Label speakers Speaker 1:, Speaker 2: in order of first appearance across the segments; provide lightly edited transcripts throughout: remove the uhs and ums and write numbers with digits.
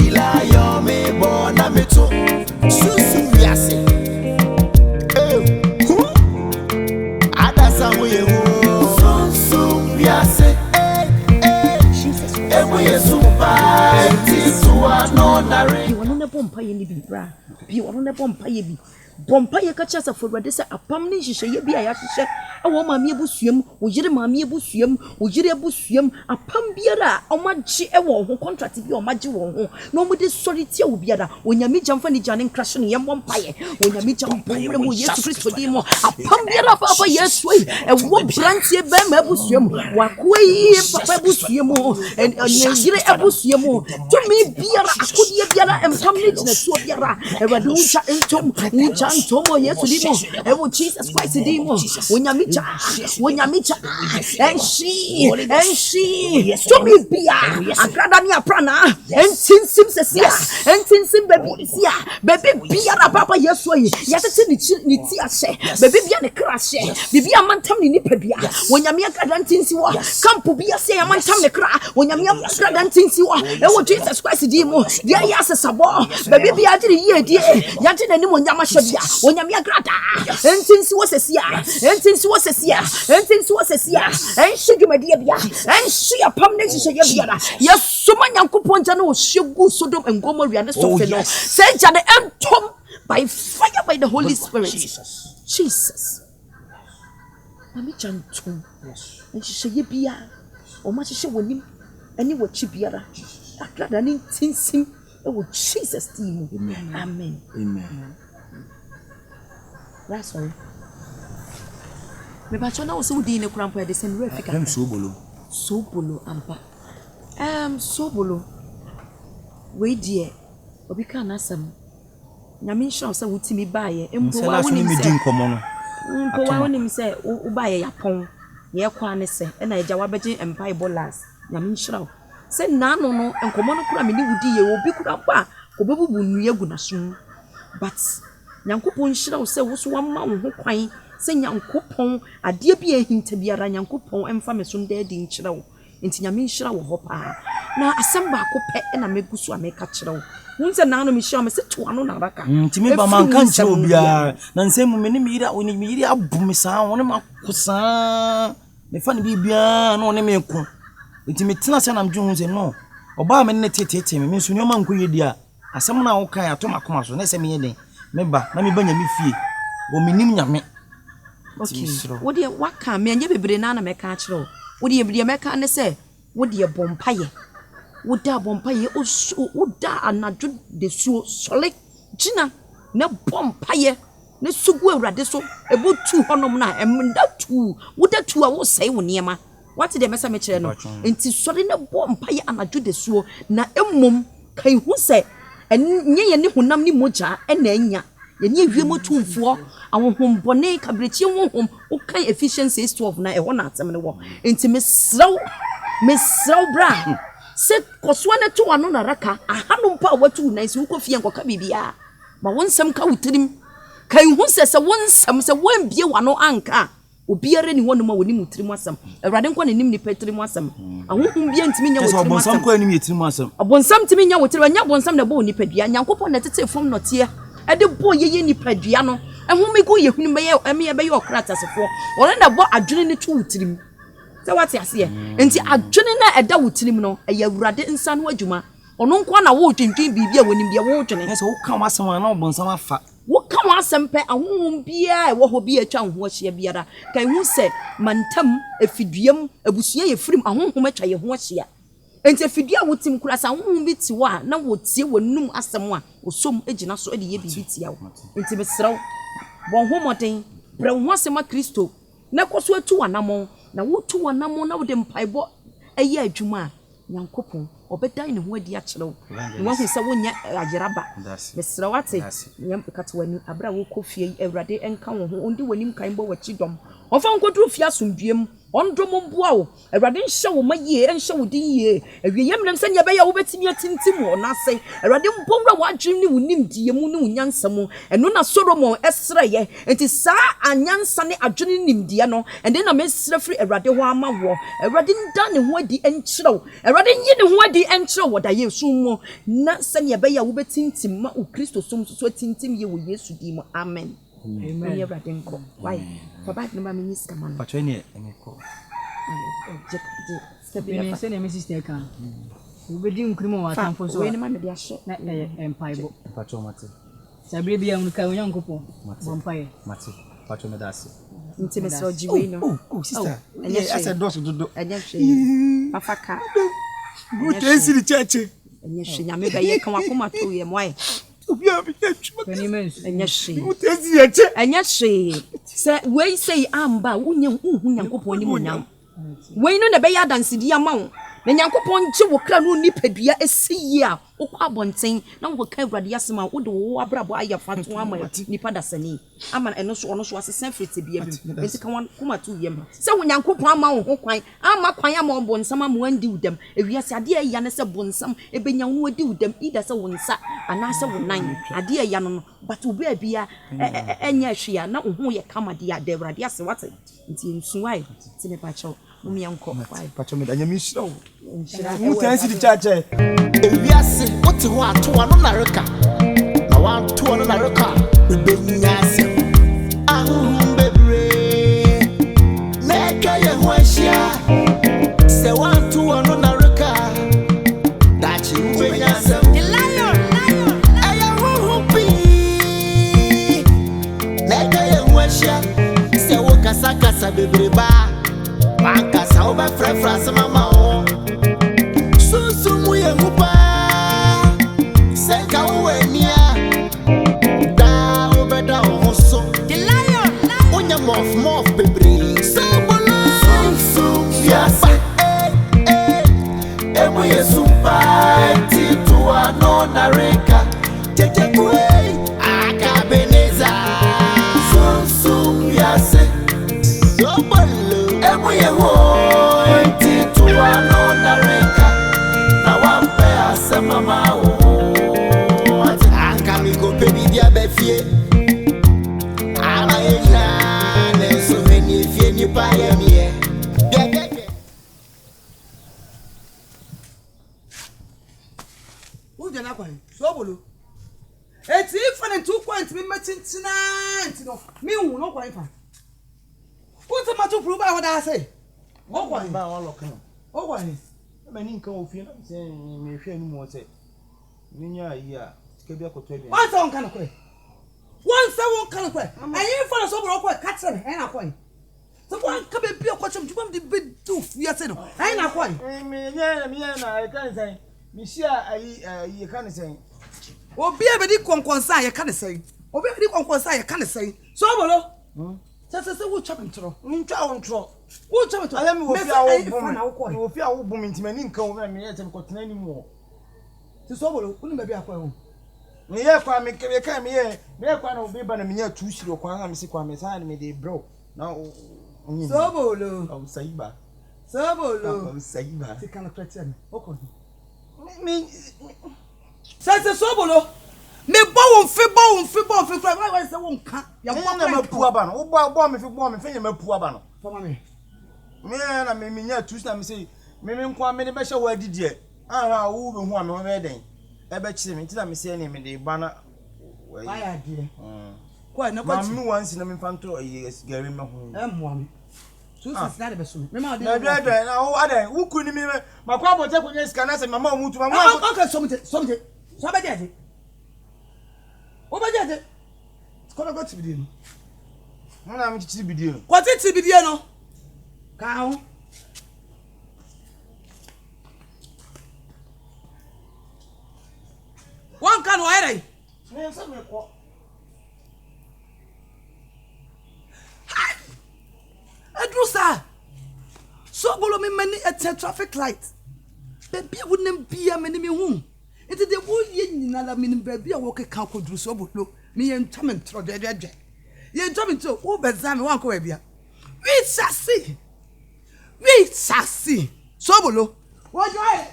Speaker 1: Ilayo me bona me to SUMSUM WIASE. ASAMOAH SUMSUM WIASE. Ewe Yesupa Tisuwa no nare.
Speaker 2: You want to bomb ye ni bra. You want to bomb ye bi. Bompa ye catch us for what is a pammy she be a yasha. A woman busium, or jiri mammy busium, or jiri busium, a pambiera, or maji ewo who contracted your maji won. No with this solitaire will be other. When you meet Janfani Jan and crashing young vampire, when you meet Jan Paymo, yes, for demo, a pambiera papa, yes, way, and one branch ye bema busium, wakwe papa busiamo, and jiri abusiamo. To me, beer, could biara, and family in a sword yara, and Raducha and Tom. Tomo yes demo ewo Jesus Christ demo wonyamicha and she to me bia agrada ni aprana entinsim sesia entinsim baby sia baby bia na papa yeso yi yatete ni ti ase baby bia ne krashe bibi amantam ni nipadua wonyami agrada ntinsi wo camp bia se amantam ne kra wonyami agrada ntinsi wo ewo Jesus Christ demo dia yasesabo baby bia de ye die yate na ni wonyama shebia wonyami agrada entinsi wo sesia enshigumadi bia enshi apam ne hye bia yesoma nyankopon jana wo hyegu Sodom and Gomorrah ne so fe no say jana entom by fire by the Holy Spirit. Jesus mami chantum enhye bia o ma hye wonim eni wo chi biara agrada ne tinsim e wo Jesus team. Amen. That's all. Me bacho na wo se wodi ne krampo de sem refika. Sobolo ampa. Sobolo. We die obi ka na asam. Nyame hwa se wutimi baaye empo wa woni mi din komo no. Empo wa woni mi se wo baaye yapon. Ye kwa ne se na eja wa beje empa bolas. Nyame hwa se nanu no enkomo no kura me ni wudi ye obi kura ba ko bebubu nuye gu na so. But Nyankopon hira wo se wo so wamma wo ho kwan se Nyankopon ade bia hinta biara Nyankopon emfa me so nda di nkyira wo enti nyame hira wo ho pa na asem ba ko pe na megusu ameka kyira wo wonse na no me hira me se to ano na baka
Speaker 3: enti me ba man kan kyira obia na nsem me ne mira oni me yiri abu me sa won ma kosa me fa ne bibia na oni me ko enti me tena se na mdwe hu se no oba me ne tete me nso nyoma nkoye dia asem na wo kan ato makoma so na se me yeden meba na me banya me fie wo minim nyame.
Speaker 2: Okay wo de waka me anye bebre na meka akire wo de bebre meka ne se wo de bompaye wo da bompaye wo da anadwo de suo sole gina na bompaye ne sugu awrade so ebotu honom na emda tu wo da tu a wo sei wo niema what de mesa me kire no enti sole na bompaye anadwo de suo na emmom kai hu se enye ye ne honam ni moja na anya ye ne hwie motumfo awonhom bone kabrechi wonhom ukan efficiency 12 na ehona atem ne wo enti mesraw bra se koswa ne to ano na raka ahanu mpa watu na isi ukofie nkoka bibia ma wonsam ka wutirim kai hu se wonsam se wambie wano anka obiare ni wonu ma woni mutirim asam awrade nko nanim ni petirim asam ahonhom bia ntimi nya wutirim asam
Speaker 3: bonsam ko anim yetirim asam
Speaker 2: abonsam timi nya wutirim nya bonsam na bo ni padua Nyankopon na tete fom notie ade bo ye ni padua no ehom ego ye hunu be ye okratasefo wona na bo adwene ni tu wutirim se wate ase enti adwene na eda wutirim no eye awrade nsa no adwuma ono nko na wo twentwen bibia wonim bia wo dwene
Speaker 3: se wo ka wasam na bonsam afa
Speaker 2: wo ka wasam pe ahonhom bia wo ho bia atwa ho ahia biara kai hu se mantam efiduam abusua ye firim ahonhom atwa ye ho ahia enti efidua wotim kura sa ahonhom bi ti wa na wo tie wonum asem a osom egina so de ye bibi tia wo enti besraw bon homoden bre ho asema Kristo na koso atu wanamo na wotu wanamo na wo de mpaibo eye adwuma Nyankopon obedan ne ho adi akyerew ne wahu se wonya ajeraba besra wate nyam katwani abra wo kofie awrade enka wo ho ondi wanim kan bo wachi dom ofa nkodru fie asomduem ondomo mboa wo awurade nhye wo maye nhye wo din ye awieyam nam sɛ nyɛ bɛyɛ wo betimi atintim wo na se awurade mpomra wo adwene ne wo nimdie mu ne wo nyansa mu ɛno na Solomon ɛsrɛyɛ enti saa anyansa ne adwene nimdie no ɛnde na mesrɛ firi awurade ho ama wo awurade nda ne ho adi enkyerɛw awurade nyi ne ho adi enkyerɛw wo da Yesu mu na sɛ nyɛ bɛyɛ wo betintim ma wo Kristo som so tintim ye wo Yesu di mu amen amen awurade nko why for bad no ma me nis kama no
Speaker 3: patro ne enko
Speaker 4: Bene se ne me sister kan. Wo be di nkrimo wa tamfo so.
Speaker 2: We ne ma me de ahye
Speaker 4: Na empaibo.
Speaker 3: patro mate
Speaker 4: Sabre bia un ka onyankopon. Bompae.
Speaker 3: mate patro me dase
Speaker 2: nti me so jiwe no
Speaker 3: sister
Speaker 2: asa
Speaker 3: dos dodo
Speaker 2: anya hwe afaka
Speaker 3: wo tensi di cheche
Speaker 2: anya hwe nyame ba ye kan wakoma to ye moye
Speaker 3: obi abi atwa
Speaker 4: Bene mens.
Speaker 2: anya hwe
Speaker 3: wo tensi ye che
Speaker 2: anya hwe se we say amba wonya hu nyankopon ni munyam we no na be ya dance di ama wo na nyankopon gye wo kra no nipadua esiyi a wokɔ abɔnten na wo ka awurade asema wo de wo abrabo aya fato ama nipa dasani ama eno so ono so asesen frete bia bi esi ka wan kuma to yem sɛ wo nyankopon ama wo ho kwan ama kwan ama wo nsam ama wandi wudam ewiase ade ya ne sɛ bonsam ebenya wo wadi wudam ida sɛ wo nsa ana sɛ wo nan ade ya no but obi abia enya hwea na wo ho yɛ kama de ya de awurade ase wate nti nsuwai ti ne pa kyɛw Mumianko,
Speaker 3: patro me da nyame hira wo wo tensi di cheche
Speaker 1: Ewiase wote ho ato ano na reka na wanto ano na reka bebenya asem bebre na ka ye ho ahia se wanto ano na reka dachi bebenya asem the lion aya ho bi na ka ye ho ahia se wo kasa bebre ba Bankasa oba frefrase mama o SUMSUM ye ngupa Senka uwenia Da obeda ohoso The lion Onya mof bebri SOBOLO SUMSUM yasa Emu ye sumpa Titu ano nareka Tete kwe Akabeneza SUMSUM yase SOBOLO Ye wo titu ano nareka na wampe asamama o anka mi go pebi dia be fie ama ina ne so meni fie ni pa ye mie
Speaker 5: Who jana kwani SOBOLO eti fa ne 2 point mi matintina ntino mi hu no kwani fa What's the matter prove I would say? What one by all of them? Oh, one many nkan ofie na say me hwe anu mo say ninya ya kebia kotwe one song kan kwe one song kan kwe ayi fa na SOBOLO kwe katre me na kwe so one ka be bia kwatwem jubam de be do fie say no ayi na kwe me na I kan say me share ayi kan say obi e be di konkonsa ye kan say obi e di konkonsa ye kan say SOBOLO Sasa wo chapa ntro. Ntwa wo ntro. Wo chapa ntro. Alemi wo fia wo bum. Wo fia wo bum ntimani nka wo me ye tem kotena ni mu. Ti SOBOLO, unu ba bia kwa ho. Me ye kwa me ke ka me ye kwa na obi ba na me nya tu shiro kwa nga me si kwa me sa na me de bro. Na onyi. SOBOLO. Au saiba. SOBOLO. Au saiba. Ti kana kwete me. Oko. Me Sasa SOBOLO. Me bo mfe kwa why say won ka ya bo na mapu aba no bo me fe ya mapu aba no fama me na me nya tu na me say me nkwa me ne be hye wo adidie aha wo be hu a me ho be den e be kire me nti na me say ne me de ba na why adie kwa na kwa me wansi na me fanto gari me ho mo me so since na de be so me ma de na dwe na wo adan wo kunu mi makwa bote konya sika na say mama omutu mama okay so be de Obajaje. Kono go tibidie no. Mo na me tibidie no. Ko tibidie no. Ka ho. Wan kan wa ere. Me nsa me ko. Adrusa. SOBOLO me mani at traffic light. Baby wouldn't be a many me hu. It is the wood yin na meaning baby a walk a cow could do SOBOLO. Me and Tom and Trod. Ye Tom to Ubezami one co. We shall see. We sasi. Sobolo. What you are?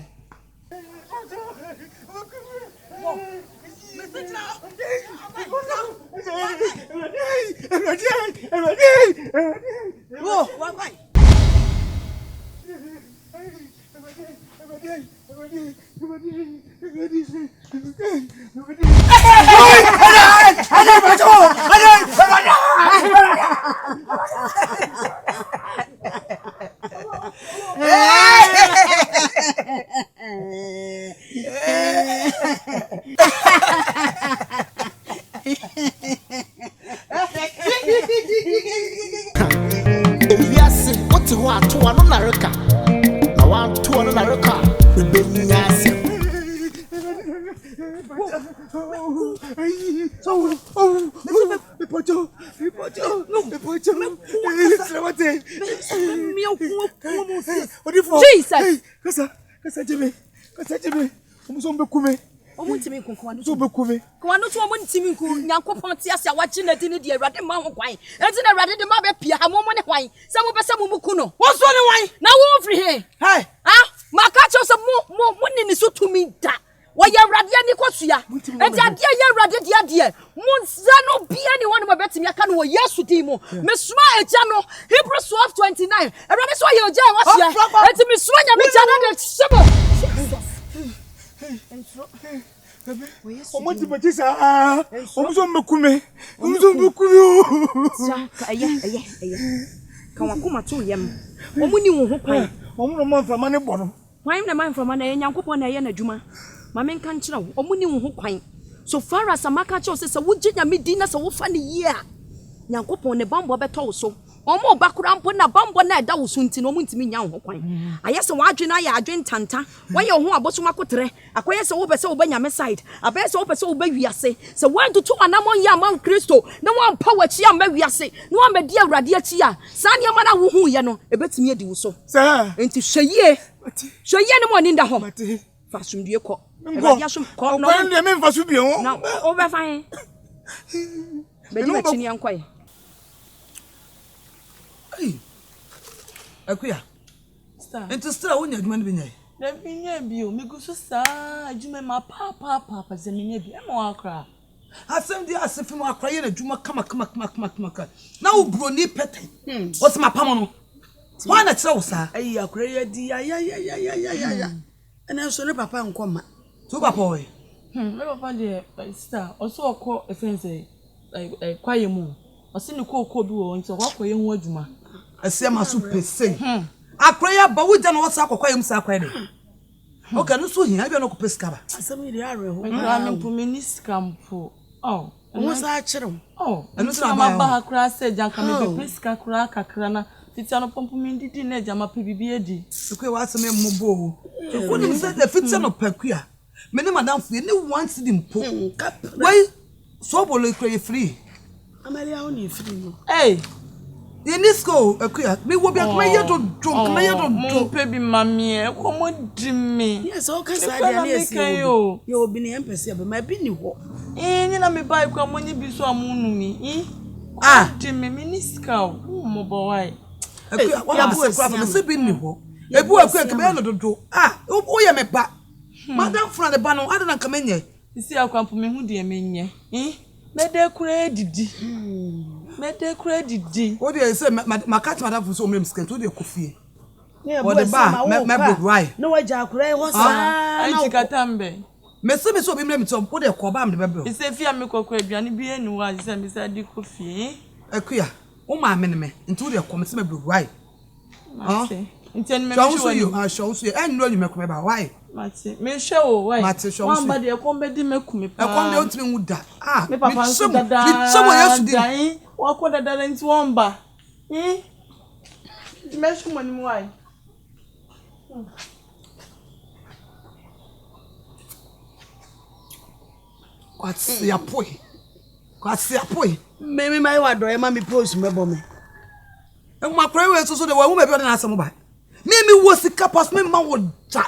Speaker 5: Oh, why?
Speaker 1: WIASE, what you want to one on a record? I want to one on a record. WIASE.
Speaker 2: Omuntimi kunkwan so bekume kwanu so omuntimi ku nyankopon ti ase awachi na di ne di awrade ma ho kwan enti na awrade de ma be pia ha momo ne kwan se mo pese mo muku no
Speaker 5: What's on the wine?
Speaker 2: na wo free he
Speaker 5: Hey.
Speaker 2: ah maka cho se mo ni ni so tumi da wo ye awrade ani kosua enti ade ye awrade di ade mo nza no bia ni wonu ma betimi aka no wo Yesu di mo mesuma eja no Hebrews 12:29 awrade so ye oja wasia enti mesuma nya me jana de sebo
Speaker 3: Omo batisa omuso mekume
Speaker 2: aye kan wakoma to yem omuni wo ho kwan
Speaker 3: omo no man fama ne bono
Speaker 2: kwan na man from na Nyankopon na ye na dwuma ma men kan kire wo omuni wo ho kwan so far as amaka che se wuginya me di na se wo fa ne yi a Nyankopon ne bambo beto wo so omo bakura mpo na bambo na eda wo so nti no muntimi nya ho kwan ayese wa adwe na ya adwe ntanta wa ye ho abosoma kotere akoye se wo pese wo banya me side abe se wo pese wo ba wiase se wan tutu anamon ya man Kristo na wan pa wachi am ba wiase na wan be di awrade achi a sa ne ma na wo hu ye no ebetimi edi wo so
Speaker 3: sa
Speaker 2: enti hweye ne mo ni nda ho fa sumdue ko awrade asom ko no
Speaker 3: kwan de me mfa so bio
Speaker 2: na o be fan be di ma chini ankwai
Speaker 5: Hey. Akuya.
Speaker 4: Star.
Speaker 5: Enti stra wonya adwuma ne benya.
Speaker 4: Na binya bio me go so sa adwuma ma papa ze menya bi e ma wakra.
Speaker 5: Asem di asefim akra ye na adwuma kama. Na wo broni peten. What's my pam no? Why na tira wo sa?
Speaker 6: Ayi akura ye di ya. Ena so ne papa nkoma.
Speaker 5: So papa we.
Speaker 4: Me papa de star also okọ efense kwaye mu. Osi ne ko bi wo nti okọ ye hu adwuma.
Speaker 5: Asema so pese. Akra ya ba wo gya na wo sa akokwa yem sa akwa de. Okay, no so hia bia no ko peska ba.
Speaker 6: Asam iri are ho.
Speaker 4: Nkra me pumini skampo. Oh.
Speaker 6: Omo sa akire.
Speaker 4: Oh.
Speaker 5: Eno
Speaker 4: Enu
Speaker 5: sa
Speaker 4: sa
Speaker 5: ba
Speaker 4: ma ba akra se janka me be peska kra kakra na. Titi ano pompumi ndidi na jama pe bibi edi.
Speaker 5: Ekwe wa asem mmbo. Ekwe ni se the fit no pakua. Me ne madam fu ni want the mpo. Why Sobolo ekwe free.
Speaker 6: Amalia ho ni free no.
Speaker 4: Hey.
Speaker 5: Ye ni school akuya. Me wo bia me ye do drunk, me ye do
Speaker 4: Mo pe bi mami e ko mo di me.
Speaker 6: Yes, o kan sa dia na esi yo. Ye obi ne empese e be ma bi ni ho.
Speaker 4: Ni na me bai kwa mo nyi bi so amunu mi. Di me miniska o. Mo bo wai.
Speaker 5: Akuya wa bu ekwa me se bi ni ho. Ebu akuya ke be no dodo. O ye me ba. Madam fra de ba no ade na kamenye.
Speaker 4: Isi akwampo me hu de menye. Me de kura didi.
Speaker 5: O de say makat madam fu so omrem skan to de kofie.
Speaker 6: Ne
Speaker 5: O de ba me big right.
Speaker 6: No waja akura ho sa.
Speaker 4: Anti katambe.
Speaker 5: Me se obi mrem to o de ko ba am de bebe.
Speaker 4: Ise fi am kokko aduane bi enu wa ise me sa di kofie.
Speaker 5: Akuya o ma me ne me nti o de ko me se me big right.
Speaker 4: Nti en me
Speaker 5: show you show you en no nyume ko me ba why?
Speaker 4: Mate me show why?
Speaker 5: Mate show
Speaker 4: wan ba de ko be di mekumi pa.
Speaker 5: E ko me ontimi nguda.
Speaker 4: Me papa so dada.
Speaker 5: Me chemo yesu di.
Speaker 4: Wa ko dada nti wan ba. Me show mani why?
Speaker 5: Kwasi apoi.
Speaker 6: Me mai wa do e ma mi post me bo me.
Speaker 5: E ma kure we so de wa wo me bi na asem ba. Me wo sika pass me ma wo da.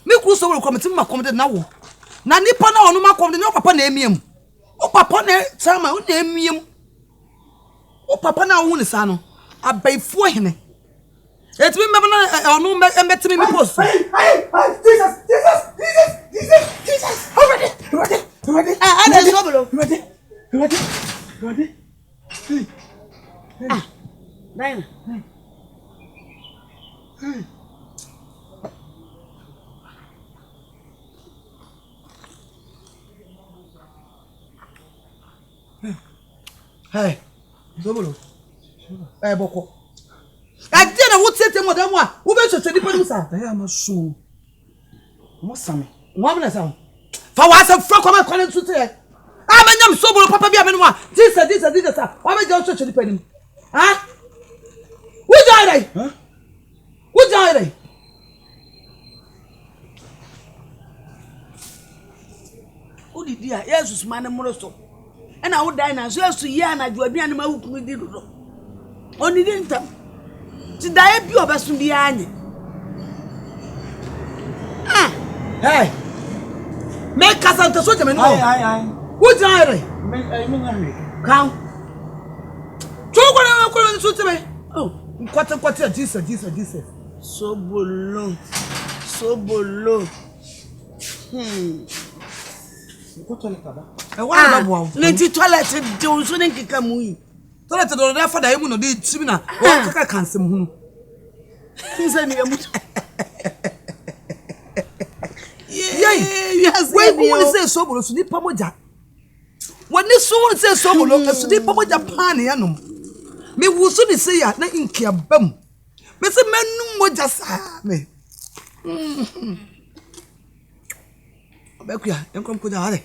Speaker 5: Me ku so we komiti ma komde na wo. Na nipa na onu ma komde ne papa na emiem. O papa na chama o na emiem. O papa na wo ni sa no. Abaifo hene. It's me, no, met me post.
Speaker 3: Jesus. Ready.
Speaker 5: I Sobolo.
Speaker 3: Ready.
Speaker 5: Nine. Hey, Sobolo. Hey, Boko. I didn't want to say to Madame, who makes a telephone, sir?
Speaker 3: I am a soon. What's some?
Speaker 5: One minute. For what's a frog of calling to say? I'm a young Sobolo, Papa Biamanua. This, sir. Why am I going to telephone? Huh? Who died?
Speaker 3: Huh?
Speaker 5: Who died?
Speaker 6: Who did you? Yes, man, Moroso. And I would die now. So, yes, to Yana, you are being my who did it. Only didn't come. To die, you are best to be Annie.
Speaker 5: Hey, make us out the sort of
Speaker 3: Aye.
Speaker 5: Who died?
Speaker 3: I
Speaker 5: Come. Two one going to me. Oh, what, Jesus.
Speaker 6: Sobolo. Nanti toilet do so nen kika mu yi.
Speaker 5: Toilet do na fa da emu no dey timi na wo kaka kansem hu.
Speaker 6: Kinsa mi amu.
Speaker 5: Yes. Wait, who will say Sobolo so nipa moja? When this someone says Sobolo, so nipa moja pan ya no. Me wo so ni say ya na inkia bam. Me say menu moja sa me. Abekuya, enkom ko ja hare.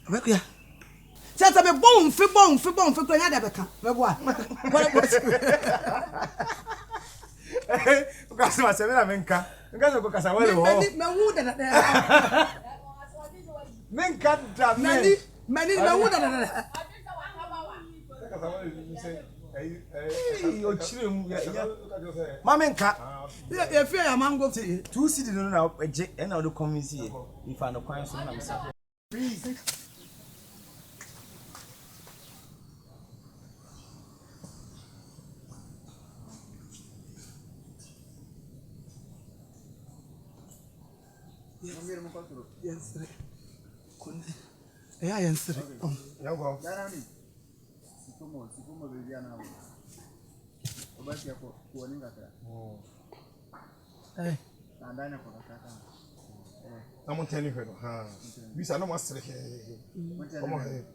Speaker 5: Abekuya. Chata be bon fi ko nya da beka. Me boa.
Speaker 3: Ukasema semena menka. Ngazo ko kasawale ho.
Speaker 5: Me wu da.
Speaker 3: Menka da
Speaker 5: Mani me wu da.
Speaker 3: Kasawale ni say o chire mu ya. Mamenka.
Speaker 5: Ya fi ya mango ti.
Speaker 3: 2 cedi no na eje e na o de convince ye. If I no kwan so na me say.
Speaker 5: Yes. Yes.
Speaker 3: Ya go.
Speaker 7: Sifumo beria na obasi yako kuoninga kaya. Ndani kwa kaka.
Speaker 3: I'm telling you, huh? We are not master. Come on.